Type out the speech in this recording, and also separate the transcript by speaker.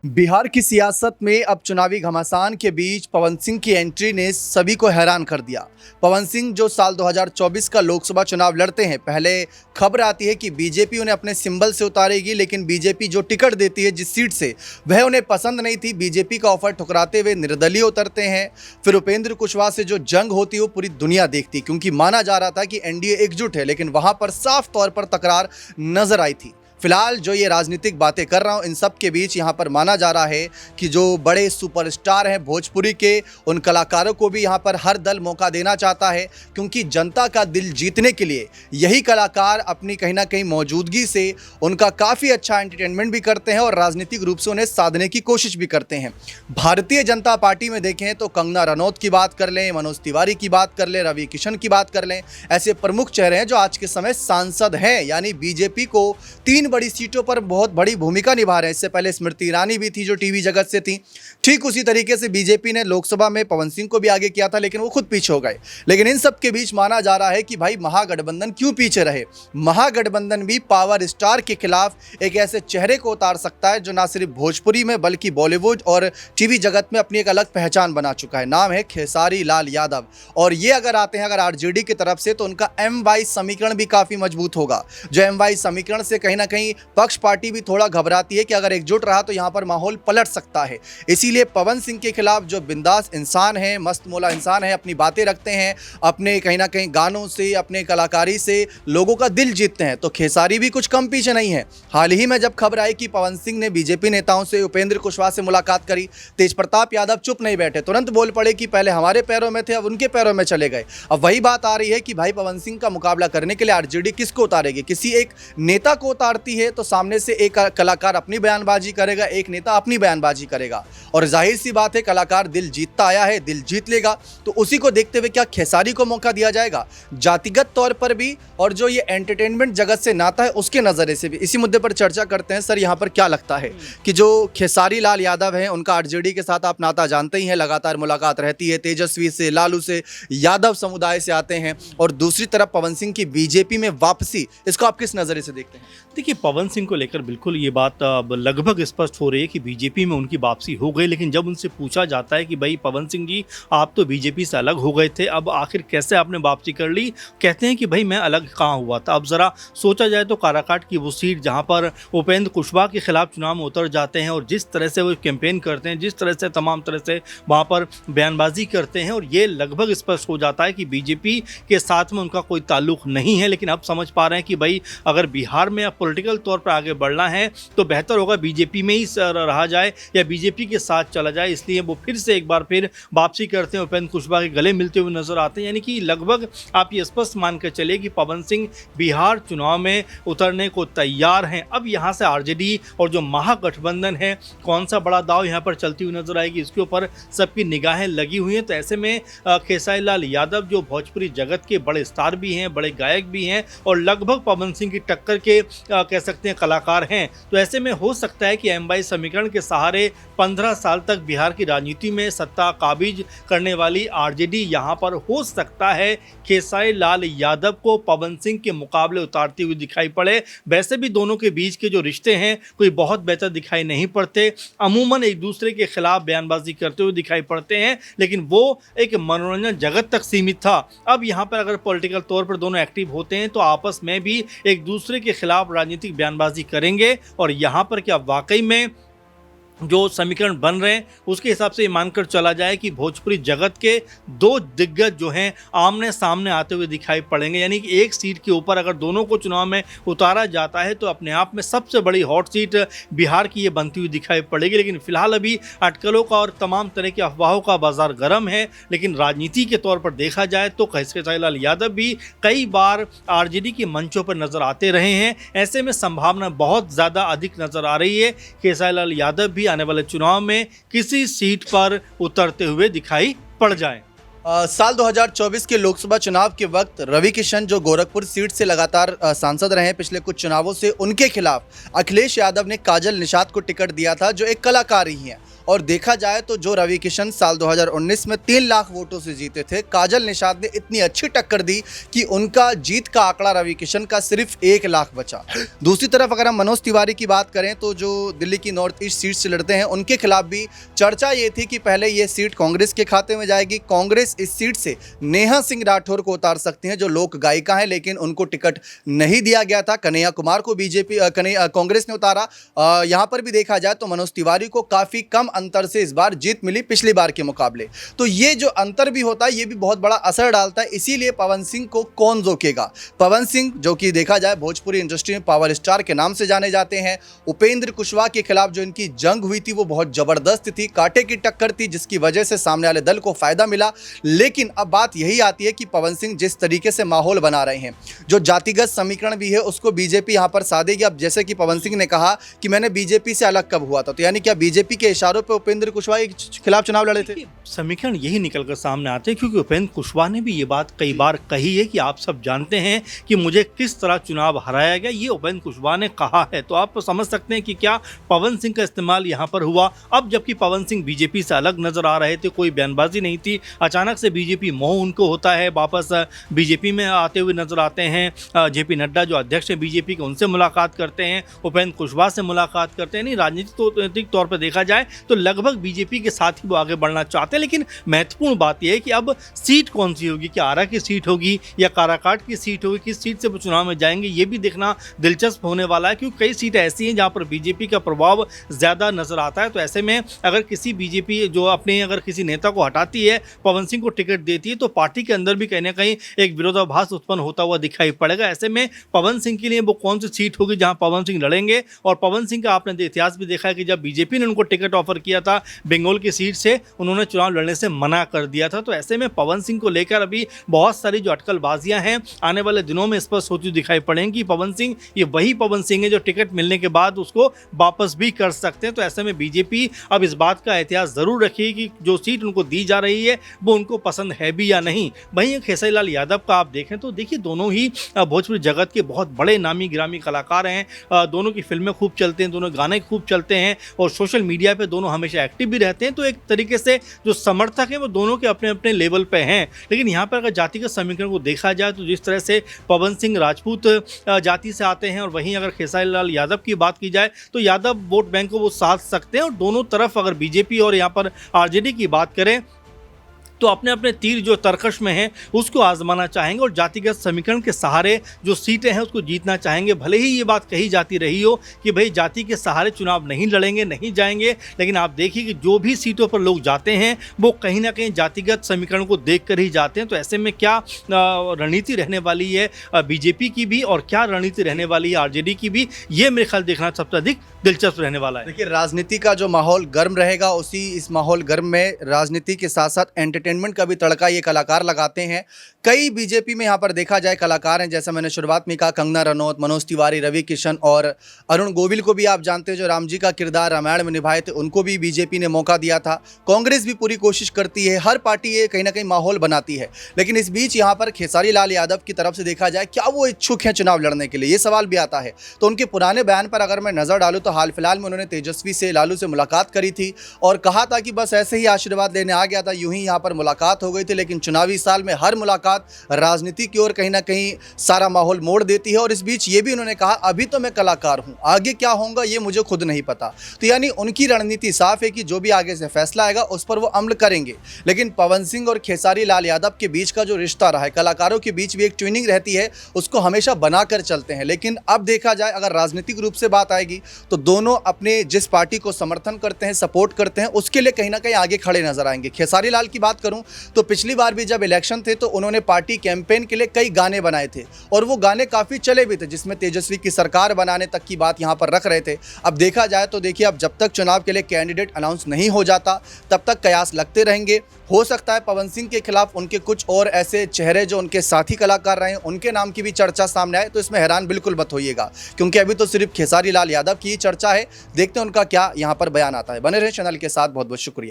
Speaker 1: बिहार की सियासत में अब चुनावी घमासान के बीच पवन सिंह की एंट्री ने सभी को हैरान कर दिया। पवन सिंह जो साल 2024 का लोकसभा चुनाव लड़ते हैं, पहले खबर आती है कि बीजेपी उन्हें अपने सिंबल से उतारेगी, लेकिन बीजेपी जो टिकट देती है जिस सीट से, वह उन्हें पसंद नहीं थी। बीजेपी का ऑफर ठुकराते हुए निर्दलीय उतरते हैं। फिर उपेंद्र कुशवाहा से जो जंग होती है वो पूरी दुनिया देखती, क्योंकि माना जा रहा था कि एनडीए एकजुट है, लेकिन वहां पर साफ तौर पर तकरार नजर आई थी। फिलहाल जो ये राजनीतिक बातें कर रहा हूँ, इन सब के बीच यहाँ पर माना जा रहा है कि जो बड़े सुपरस्टार हैं भोजपुरी के, उन कलाकारों को भी यहाँ पर हर दल मौका देना चाहता है, क्योंकि जनता का दिल जीतने के लिए यही कलाकार अपनी कहीं ना कहीं मौजूदगी से उनका काफ़ी अच्छा एंटरटेनमेंट भी करते हैं और राजनीतिक रूप से उन्हें साधने की कोशिश भी करते हैं। भारतीय जनता पार्टी में देखें तो कंगना रनौत की बात कर लें, मनोज तिवारी की बात कर लें, रवि किशन की बात कर लें, ऐसे प्रमुख चेहरे हैं जो आज के समय सांसद हैं, यानी बीजेपी को 3 बड़ी सीटों पर बहुत बड़ी भूमिका निभा रहे हैं। इससे पहले स्मृति ईरानी भी थी जो टीवी जगत से थी। ठीक उसी तरीके से बीजेपी ने लोकसभा में पवन सिंह को भी आगे किया था, लेकिन वो खुद पीछे हो गए। लेकिन इन सब के बीच माना जा रहा है कि भाई महागठबंधन क्यों पीछे रहे। महागठबंधन भी पावर स्टार के खिलाफ एक ऐसे चेहरे को उतार सकता है जो ना सिर्फ भोजपुरी में बल्कि बॉलीवुड और टीवी जगत में अपनी एक अलग पहचान बना चुका है। नाम है खेसारी लाल यादव। और ये अगर आते हैं अगर आरजेडी की तरफ से, तो उनका MY समीकरण भी काफी मजबूत होगा। जो MY समीकरण से कहीं ना कहीं पक्ष पार्टी भी थोड़ा घबराती है कि अगर एकजुट रहा तो यहां पर माहौल पलट सकता है। इसीलिए पवन सिंह के खिलाफ जो बिंदास इंसान है, मस्त मौला इंसान है, अपनी बातें रखते हैं, अपने कहीं ना कहीं गानों से, अपने कलाकारी से लोगों का दिल जीतते हैं, तो खेसारी भी कुछ कम पीछे नहीं है। हाल ही में जब खबर आई कि पवन सिंह ने बीजेपी नेताओं से, उपेंद्र कुशवाहा से मुलाकात करी, तेज प्रताप यादव चुप नहीं बैठे, तुरंत बोल पड़े कि पहले हमारे पैरों में थे, अब उनके पैरों में चले गए। अब वही बात आ रही है कि भाई पवन सिंह का मुकाबला करने के लिए आरजेडी किसको उतारेगी? किसी एक नेता को उतारती है तो सामने से एक कलाकार अपनी बयानबाजी करेगा, एक नेता अपनी बयानबाजी करेगा, और जाहिर सी बात है कलाकार दिल जीतता आया है, दिल जीत लेगा। तो उसी को देखते हुए क्या खेसारी को मौका दिया जाएगा जातिगत तौर पर भी, और जो ये एंटरटेनमेंट जगत से नाता है उसके नज़रिए से भी? इसी मुद्दे पर चर्चा करते हैं। सर, यहाँ पर क्या लगता है कि जो खेसारी लाल यादव हैं, उनका आरजेडी के साथ आप नाता जानते ही हैं, लगातार मुलाकात रहती है, तेजस्वी से, लालू से, यादव समुदाय से आते हैं, और दूसरी तरफ पवन सिंह की बीजेपी में वापसी, इसको आप किस नज़रिए से देखते हैं?
Speaker 2: देखिए, पवन सिंह को लेकर बिल्कुल ये बात अब लगभग स्पष्ट हो रही है कि बीजेपी में उनकी वापसी हो गई। लेकिन जब उनसे पूछा जाता है कि भाई पवन सिंह जी, आप तो बीजेपी से अलग हो गए थे, अब आखिर कैसे आपने वापसी कर ली? कहते हैं कि भाई मैं अलग कहाँ हुआ था। अब ज़रा सोचा जाए तो काराकाट की वो सीट जहाँ पर उपेंद्र कुशवाहा के खिलाफ चुनाव में उतर जाते हैं, और जिस तरह से वो कैंपेन करते हैं, जिस तरह से तमाम तरह से वहाँ पर बयानबाजी करते हैं, और ये लगभग स्पष्ट हो जाता है कि बीजेपी के साथ में उनका कोई ताल्लुक नहीं है। लेकिन अब समझ पा रहे हैं कि भाई अगर बिहार में पॉलिटिकल तौर पर आगे बढ़ना है तो बेहतर होगा बीजेपी में ही रहा जाए या बीजेपी के साथ चला जाए। इसलिए वो फिर से एक बार फिर वापसी करते हैं, उपेंद्र कुशवाहा के गले मिलते हुए नजर आते हैं। यानी कि लगभग आप ये स्पष्ट मान कर चलिए कि पवन सिंह बिहार चुनाव में उतरने को तैयार हैं। अब यहाँ से आरजेडी और जो महागठबंधन है, कौन सा बड़ा दाव यहाँ पर चलती हुई नजर आएगी, इसके ऊपर सबकी निगाहें लगी हुई हैं। तो ऐसे में खेसारी लाल यादव जो भोजपुरी जगत के बड़े स्टार भी हैं, बड़े गायक भी हैं, और लगभग पवन सिंह की टक्कर के कह सकते हैं कलाकार हैं, तो ऐसे में हो सकता है कि MY समीकरण के सहारे 15 साल तक बिहार की राजनीति में सत्ता काबिज करने वाली आरजेडी यहाँ पर हो सकता है खेसारी लाल यादव को पवन सिंह के मुकाबले उतारती हुई दिखाई पड़े। वैसे भी दोनों के बीच के जो रिश्ते हैं कोई बहुत बेहतर दिखाई नहीं पड़ते, अमूमन एक दूसरे के खिलाफ बयानबाजी करते हुए दिखाई पड़ते हैं, लेकिन वो एक मनोरंजन जगत तक सीमित था। अब यहाँ पर अगर पॉलिटिकल तौर पर दोनों एक्टिव होते हैं तो आपस में भी एक दूसरे के खिलाफ राजनीतिक बयानबाजी करेंगे, और यहाँ पर क्या वाकई में जो समीकरण बन रहे हैं उसके हिसाब से ये मानकर चला जाए कि भोजपुरी जगत के 2 दिग्गज जो हैं आमने सामने आते हुए दिखाई पड़ेंगे। यानी कि एक सीट के ऊपर अगर दोनों को चुनाव में उतारा जाता है तो अपने आप में सबसे बड़ी हॉट सीट बिहार की ये बनती हुई दिखाई पड़ेगी। लेकिन फिलहाल अभी अटकलों का और तमाम तरह की अफवाहों का बाजार गर्म है। लेकिन राजनीति के तौर पर देखा जाए तो खेसारी लाल यादव भी कई बार आरजेडी के मंचों पर नजर आते रहे हैं। ऐसे में संभावना बहुत ज़्यादा अधिक नजर आ रही है खेसारी लाल यादव भी आने वाले चुनाव में किसी सीट पर उतरते हुए दिखाई पड़ जाएं।
Speaker 1: साल 2024 के लोकसभा चुनाव के वक्त रवि किशन जो गोरखपुर सीट से लगातार सांसद रहे हैं पिछले कुछ चुनावों से, उनके खिलाफ अखिलेश यादव ने काजल निषाद को टिकट दिया था, जो एक कलाकार ही हैं, और देखा जाए तो जो रवि किशन साल 2019 में 3 लाख वोटों से जीते थे, काजल निषाद ने इतनी अच्छी टक्कर दी कि उनका जीत का आंकड़ा रवि किशन का सिर्फ 1 लाख बचा। दूसरी तरफ अगर हम मनोज तिवारी की बात करें तो जो दिल्ली की नॉर्थ ईस्ट सीट से लड़ते हैं, उनके खिलाफ भी चर्चा ये थी कि पहले ये सीट कांग्रेस के खाते में जाएगी, कांग्रेस इस सीट से नेहा सिंह राठौर को उतार सकती हैं जो लोक गायिका हैं, लेकिन उनको टिकट नहीं दिया गया था। कन्हैया कुमार को कांग्रेस ने उतारा। यहां पर भी देखा जाए तो मनोज तिवारी को काफी कम अंतर से इस बार जीत मिली पिछली बार के मुकाबले। तो ये जो अंतर भी होता है ये भी बहुत बड़ा असर डालता है। इसीलिए पवन सिंह को कौन रोकेगा? पवन सिंह जो कि देखा जाए भोजपुरी इंडस्ट्री में पावर स्टार के नाम से जाने जाते हैं। उपेंद्र कुशवाहा के खिलाफ जो इनकी जंग हुई थी वो बहुत जबरदस्त थी, कांटे की टक्कर थी, जिसकी वजह से सामने वाले दल को फायदा मिला। लेकिन अब बात यही आती है कि पवन सिंह जिस तरीके से माहौल बना रहे हैं, जो जातिगत समीकरण भी है उसको बीजेपी यहां पर साधेगी। अब जैसे कि पवन सिंह ने कहा कि मैंने बीजेपी से अलग कब हुआ था, तो यानी क्या बीजेपी के इशारों पे उपेंद्र कुशवाहा के खिलाफ चुनाव लड़े थे?
Speaker 2: समीकरण यही निकल कर सामने आते हैं क्योंकि उपेंद्र कुशवाहा ने भी ये बात कई बार कही है कि आप सब जानते हैं कि मुझे किस तरह चुनाव हराया गया, ये उपेंद्र कुशवाहा ने कहा है। तो आप समझ सकते हैं कि क्या पवन सिंह का इस्तेमाल यहाँ पर हुआ। अब जबकि पवन सिंह बीजेपी से अलग नजर आ रहे थे, कोई बयानबाजी नहीं थी, अचानक से बीजेपी मोह उनको होता है, वापस बीजेपी में आते हुए नजर आते हैं। जेपी नड्डा जो अध्यक्ष हैं बीजेपी के, उनसे मुलाकात करते हैं, उपेंद्र कुशवाहा से मुलाकात करते हैं। नहीं, राजनीतिक तौर पर देखा जाए तो लगभग बीजेपी के साथ ही वो आगे बढ़ना चाहते हैं। लेकिन महत्वपूर्ण बात यह है कि अब सीट कौन सी होगी, क्या आरा की सीट होगी या काराकाट की सीट होगी, किस सीट से वो चुनाव में जाएंगे, ये भी देखना दिलचस्प होने वाला है क्योंकि कई सीटें ऐसी हैं जहां पर बीजेपी का प्रभाव ज़्यादा नजर आता है। तो ऐसे में अगर किसी बीजेपी जो अपने अगर किसी नेता को हटाती है, पवन सिंह को टिकट देती है, तो पार्टी के अंदर भी कहीं ना कहीं एक विरोधाभास उत्पन्न होता हुआ दिखाई पड़ेगा। ऐसे में पवन सिंह के लिए वो कौन सी सीट होगी जहां पवन सिंह लड़ेंगे। और पवन सिंह का आपने इतिहास भी देखा है कि जब बीजेपी ने उनको टिकट ऑफर किया था बंगाल की सीट से, उन्होंने चुनाव लड़ने से मना कर दिया था। तो ऐसे में पवन सिंह को लेकर अभी बहुत सारी जो अटकलबाजियां हैं आने वाले दिनों में स्पष्ट होती दिखाई पड़ेंगी। पवन सिंह ये वही पवन सिंह है जो टिकट मिलने के बाद उसको वापस भी कर सकते हैं। तो ऐसे में बीजेपी अब इस बात का एहतियात जरूर रखेगी कि जो सीट उनको दी जा रही है वो उनको पसंद है भी या नहीं। वहीं खेसारी लाल यादव का आप देखें तो देखिए दोनों ही भोजपुरी जगत के बहुत बड़े नामी गिरामी कलाकार हैं। दोनों की फिल्में खूब चलते हैं, दोनों गाने खूब चलते हैं और सोशल मीडिया पे दोनों हमेशा एक्टिव भी रहते हैं। तो एक तरीके से जो समर्थक हैं वो दोनों के अपने अपने लेवल पे हैं। लेकिन यहाँ पर अगर जातिगत समीकरण को देखा जाए तो जिस तरह से पवन सिंह राजपूत जाति से आते हैं और वहीं अगर खेसारी लाल यादव की बात की जाए तो यादव वोट बैंक को वो साध सकते हैं। और दोनों तरफ अगर बीजेपी और यहाँ पर आरजेडी की बात करें तो अपने अपने तीर जो तरकश में हैं उसको आजमाना चाहेंगे और जातिगत समीकरण के सहारे जो सीटें हैं उसको जीतना चाहेंगे। भले ही ये बात कही जाती रही हो कि भाई जाति के सहारे चुनाव नहीं लड़ेंगे, नहीं जाएंगे, लेकिन आप देखिए कि जो भी सीटों पर लोग जाते हैं वो कहीं ना कहीं जातिगत समीकरण को देख कर ही जाते हैं। तो ऐसे में क्या रणनीति रहने वाली है बीजेपी की भी और क्या रणनीति रहने वाली है आरजेडी की भी, ये मेरे ख्याल देखना सबसे अधिक दिलचस्प रहने वाला है।
Speaker 1: देखिए राजनीति का जो माहौल गर्म रहेगा, उसी इस माहौल गर्म में राजनीति के साथ साथ एंटरटेनमेंट का भी तड़का ये कलाकार लगाते हैं। कई बीजेपी में यहाँ पर देखा जाए कलाकार हैं, जैसा मैंने शुरुआत में कहा, कंगना रनौत, मनोज तिवारी, रवि किशन और अरुण गोविल को भी आप जानते हैं जो राम जी का किरदार रामायण में निभाए थे, उनको भी बीजेपी ने मौका दिया था। कांग्रेस भी पूरी कोशिश करती है, हर पार्टी ये कहीं ना कहीं माहौल बनाती है। लेकिन इस बीच यहाँ पर खेसारी लाल यादव की तरफ से देखा जाए क्या वो इच्छुक हैं चुनाव लड़ने के लिए, ये सवाल भी आता है। तो उनके पुराने बयान पर अगर मैं नजर डालूं तो हाल फिलहाल में उन्होंने तेजस्वी से, लालू से मुलाकात करी थी और कहा था कि बस ऐसे ही आशीर्वाद लेने आ गया था, यूं ही यहाँ पर मुलाकात हो गई थी। लेकिन चुनावी साल में हर मुलाकात राजनीति की ओर कहीं ना कहीं सारा माहौल मोड़ देती है। और इस बीच ये भी उन्होंने कहा अभी तो मैं कलाकार हूं, आगे क्या होगा ये मुझे खुद नहीं पता। तो यानी उनकी रणनीति साफ है कि जो भी आगे से फैसला आएगा उस पर वो अमल करेंगे। लेकिन पवन सिंह और खेसारी लाल यादव के बीच का जो रिश्ता रहा है, कलाकारों के बीच भी एक ट्यूनिंग रहती है, उसको हमेशा बनाकर चलते हैं। लेकिन अब देखा जाए अगर राजनीतिक रूप से बात आएगी तो दोनों अपने जिस पार्टी को समर्थन करते हैं, सपोर्ट करते हैं, उसके लिए कहीं ना कहीं आगे खड़े नजर आएंगे। खेसारी लाल की बात करूं तो पिछली बार भी जब इलेक्शन थे तो उन्होंने पार्टी कैंपेन के लिए कई गाने बनाए थे और वो गाने काफी चले भी थे, जिसमें तेजस्वी की सरकार बनाने तक की बात यहां पर रख रहे थे। अब देखा जाए तो देखिए अब जब तक चुनाव के लिए कैंडिडेट अनाउंस नहीं हो जाता तब तक कयास लगते रहेंगे। हो सकता है पवन सिंह के खिलाफ उनके कुछ और ऐसे चेहरे जो उनके साथी कलाकार रहे हैं उनके नाम की भी चर्चा सामने आए, तो इसमें हैरान बिल्कुल मत होइएगा क्योंकि अभी तो सिर्फ खेसारी लाल यादव की ही चर्चा है। देखते हैं उनका क्या यहाँ पर बयान आता है। बने रहे चैनल के साथ, बहुत बहुत शुक्रिया।